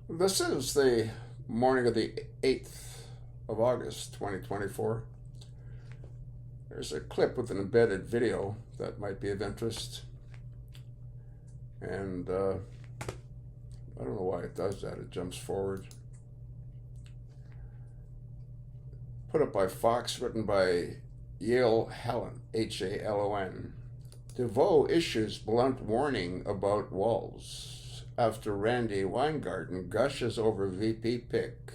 This is the morning of the 8th of August, 2024. There's a clip with an embedded video that might be of interest. And I don't know why it does that. It jumps forward. Put up by Fox, written by Yale Halon, Halon. DeVoe issues blunt warning about Walz after Randy Weingarten gushes over VP pick.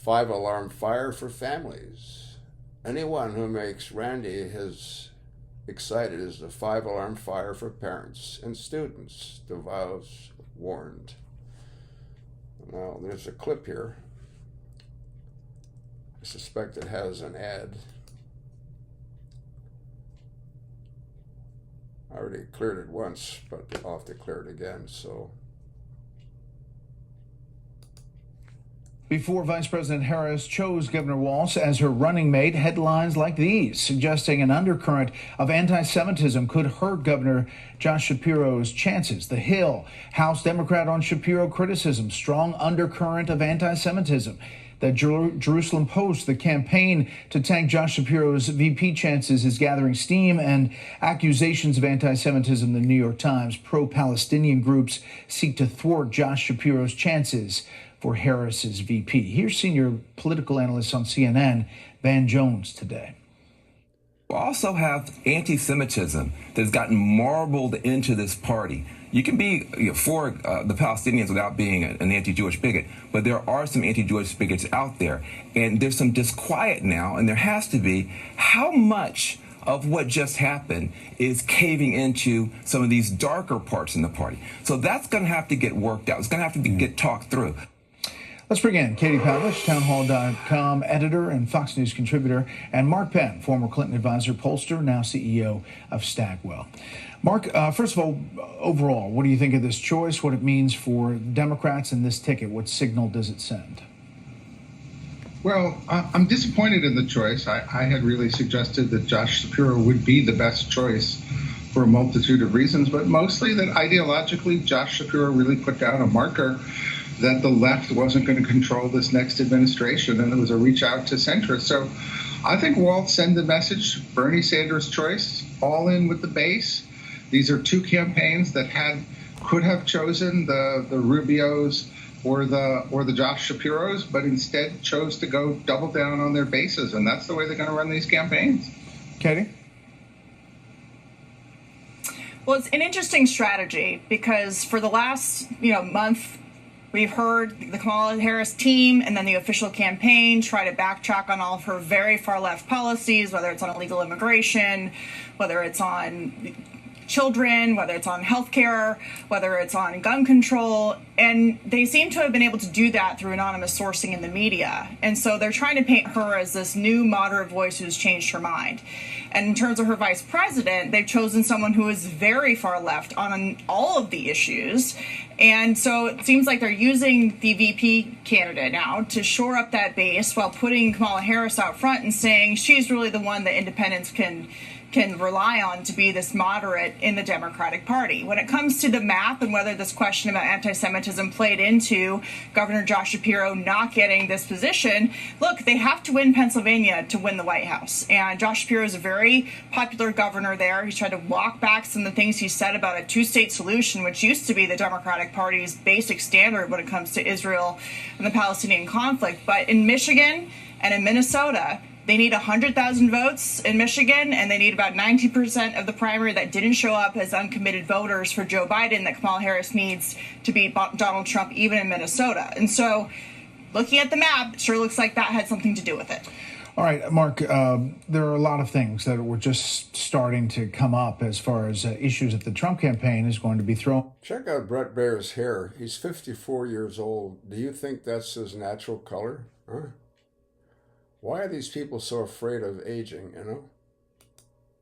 5-alarm fire for families. Anyone who makes Randy his excited is a 5-alarm fire for parents and students, DeVoe's warned. Now, there's a clip here. I suspect it has an ad. I already cleared it once, but I'll have to clear it again, so. Before Vice President Harris chose Governor Walz as her running mate, headlines like these suggesting an undercurrent of anti-Semitism could hurt Governor Josh Shapiro's chances. The Hill, House Democrat on Shapiro criticism, strong undercurrent of anti-Semitism. The Jerusalem Post, the campaign to tank Josh Shapiro's VP chances is gathering steam, and accusations of anti-Semitism. The New York Times, pro-Palestinian groups seek to thwart Josh Shapiro's chances for Harris's VP. Here's senior political analyst on CNN, Van Jones, today. We also have anti-Semitism that's gotten marbled into this party. You can be for the Palestinians without being an anti-Jewish bigot, but there are some anti-Jewish bigots out there. And there's some disquiet now, and there has to be. How much of what just happened is caving into some of these darker parts in the party? So that's going to have to get worked out. It's going to have to get talked through. Let's bring in Katie Pavlich, townhall.com editor and Fox News contributor, and Mark Penn, former Clinton advisor, pollster, now CEO of Stagwell. Mark, first of all, overall, what do you think of this choice, what it means for Democrats and this ticket? What signal does it send? Well, I'm disappointed in the choice. I had really suggested that Josh Shapiro would be the best choice for a multitude of reasons, but mostly that ideologically, Josh Shapiro really put down a marker that the left wasn't going to control this next administration, and it was a reach out to centrists. So I think Walz send the message, Bernie Sanders' choice, all in with the base. These are two campaigns that could have chosen the Rubios or the Josh Shapiros, but instead chose to go double down on their bases, and that's the way they're going to run these campaigns. Katie? Well, it's an interesting strategy because for the last month, we've heard the Kamala Harris team and then the official campaign try to backtrack on all of her very far left policies, whether it's on illegal immigration, whether it's on children, whether it's on healthcare, whether it's on gun control. And they seem to have been able to do that through anonymous sourcing in the media. And so they're trying to paint her as this new moderate voice who's changed her mind. And in terms of her vice president, they've chosen someone who is very far left on all of the issues. And so it seems like they're using the VP candidate now to shore up that base while putting Kamala Harris out front and saying she's really the one that independents can rely on to be this moderate in the Democratic Party. When it comes to the map and whether this question about anti-Semitism played into Governor Josh Shapiro not getting this position, look, they have to win Pennsylvania to win the White House. And Josh Shapiro is a very popular governor there. He's tried to walk back some of the things he said about a two-state solution, which used to be the Democratic Party's basic standard when it comes to Israel and the Palestinian conflict. But in Michigan and in Minnesota, they need 100,000 votes in Michigan, and they need about 90% of the primary that didn't show up as uncommitted voters for Joe Biden that Kamala Harris needs to beat Donald Trump, even in Minnesota. And so looking at the map, it sure looks like that had something to do with it. All right, Mark, there are a lot of things that were just starting to come up as far as issues that the Trump campaign is going to be thrown. Check out Brett Baer's hair. He's 54 years old. Do you think that's his natural color? Huh? Why are these people so afraid of aging,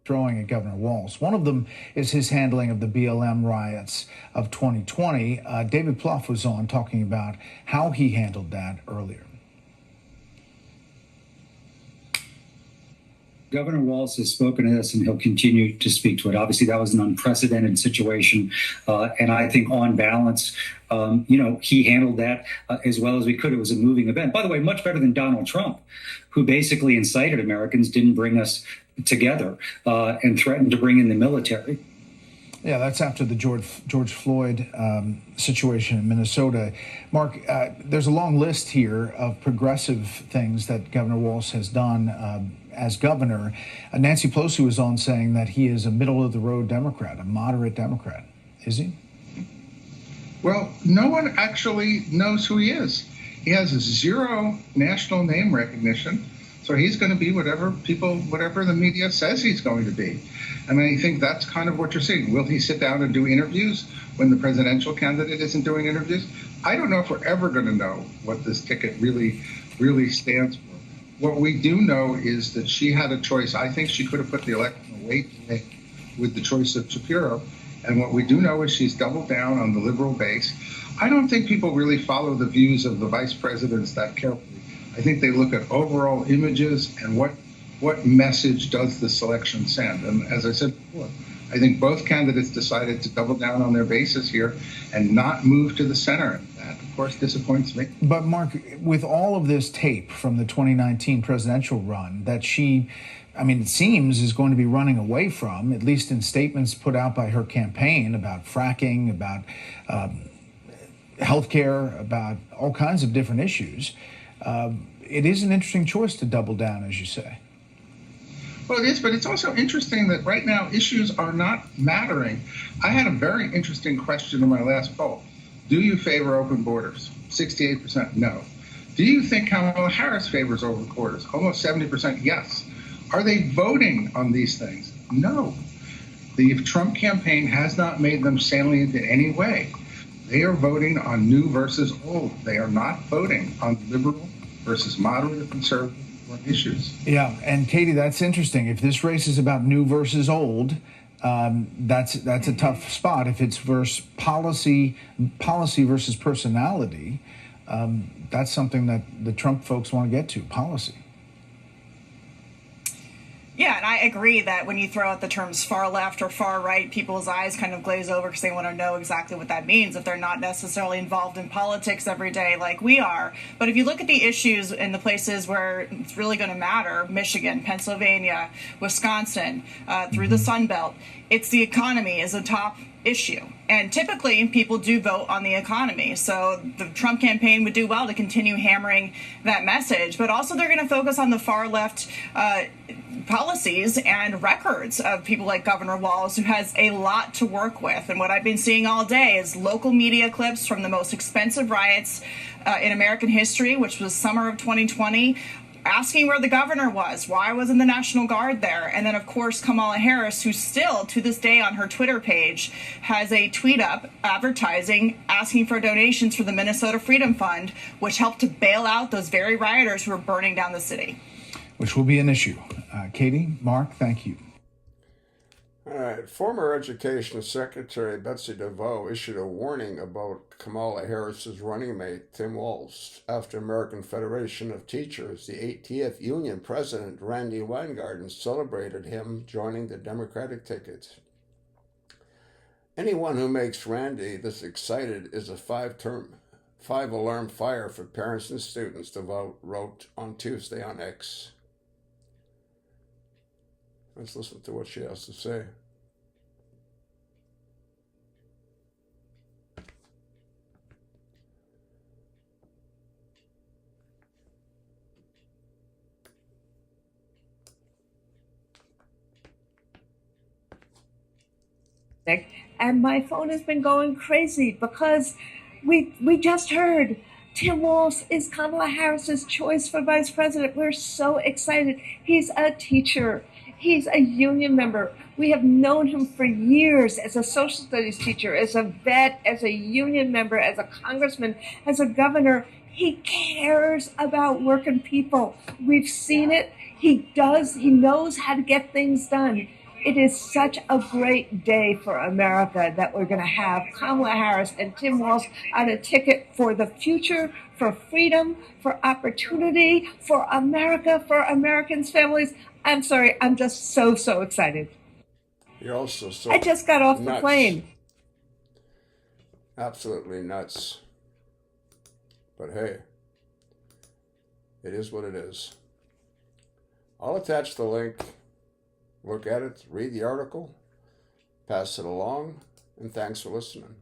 Throwing at Governor Walz. One of them is his handling of the BLM riots of 2020. David Plouffe was on talking about how he handled that earlier. Governor Walz has spoken to this, and he'll continue to speak to it. Obviously, that was an unprecedented situation, and I think on balance, he handled that as well as we could. It was a moving event. By the way, much better than Donald Trump, who basically incited Americans, didn't bring us together, and threatened to bring in the military. Yeah, that's after the George Floyd situation in Minnesota. Mark, there's a long list here of progressive things that Governor Walz has done as governor. Nancy Pelosi was on saying that he is a middle-of-the-road Democrat, a moderate Democrat. Is he? Well, no one actually knows who he is. He has zero national name recognition, so he's going to be whatever the media says he's going to be. And I think that's kind of what you're seeing. Will he sit down and do interviews when the presidential candidate isn't doing interviews? I don't know if we're ever going to know what this ticket really stands for. What we do know is that she had a choice. I think she could have put the election away today with the choice of Shapiro. And what we do know is she's doubled down on the liberal base. I don't think people really follow the views of the vice presidents that carefully. I think they look at overall images and what message does the selection send. And as I said before, I think both candidates decided to double down on their bases here and not move to the center. That, of course, disappoints me. But, Mark, with all of this tape from the 2019 presidential run that she, it seems, is going to be running away from, at least in statements put out by her campaign about fracking, about healthcare, about all kinds of different issues, it is an interesting choice to double down, as you say. Well, it is, but it's also interesting that right now issues are not mattering. I had a very interesting question in my last poll. Do you favor open borders? 68% no. Do you think Kamala Harris favors open borders? Almost 70% yes. Are they voting on these things? No. The Trump campaign has not made them salient in any way. They are voting on new versus old. They are not voting on liberal versus moderate or conservative issues. Yeah, and Katie, that's interesting. If this race is about new versus old, that's a tough spot. If it's versus policy versus personality, that's something that the Trump folks want to get to, policy. Yeah, and I agree that when you throw out the terms far left or far right, people's eyes kind of glaze over because they want to know exactly what that means if they're not necessarily involved in politics every day like we are. But if you look at the issues in the places where it's really going to matter, Michigan, Pennsylvania, Wisconsin, through the Sun Belt, it's the economy is a top issue. And typically people do vote on the economy. So the Trump campaign would do well to continue hammering that message. But also they're going to focus on the far left policies and records of people like Governor Walz, who has a lot to work with. And what I've been seeing all day is local media clips from the most expensive riots in American history, which was summer of 2020, asking where the governor was, why wasn't the National Guard there? And then, of course, Kamala Harris, who still, to this day on her Twitter page, has a tweet up advertising, asking for donations for the Minnesota Freedom Fund, which helped to bail out those very rioters who were burning down the city. Which will be an issue. Katie, Mark, thank you. All right. Former Education Secretary Betsy DeVos issued a warning about Kamala Harris's running mate, Tim Walz, after American Federation of Teachers, the 80th union president, Randy Weingarten, celebrated him joining the Democratic ticket. Anyone who makes Randy this excited is a five-alarm fire for parents and students, DeVos wrote on Tuesday on X. Let's listen to what she has to say. And my phone has been going crazy because we just heard Tim Walz is Kamala Harris's choice for vice president. We're so excited. He's a teacher. He's a union member. We have known him for years as a social studies teacher, as a vet, as a union member, as a congressman, as a governor. He cares about working people. We've seen it. He does. He knows how to get things done. It is such a great day for America that we're going to have Kamala Harris and Tim Walz on a ticket for the future, for freedom, for opportunity, for America, for Americans' families. I'm sorry. I'm just so excited. You're also so I just got off the nuts. plane. Absolutely nuts. But hey, it is what it is. I'll attach the link. Look at it, read the article, pass it along, and thanks for listening.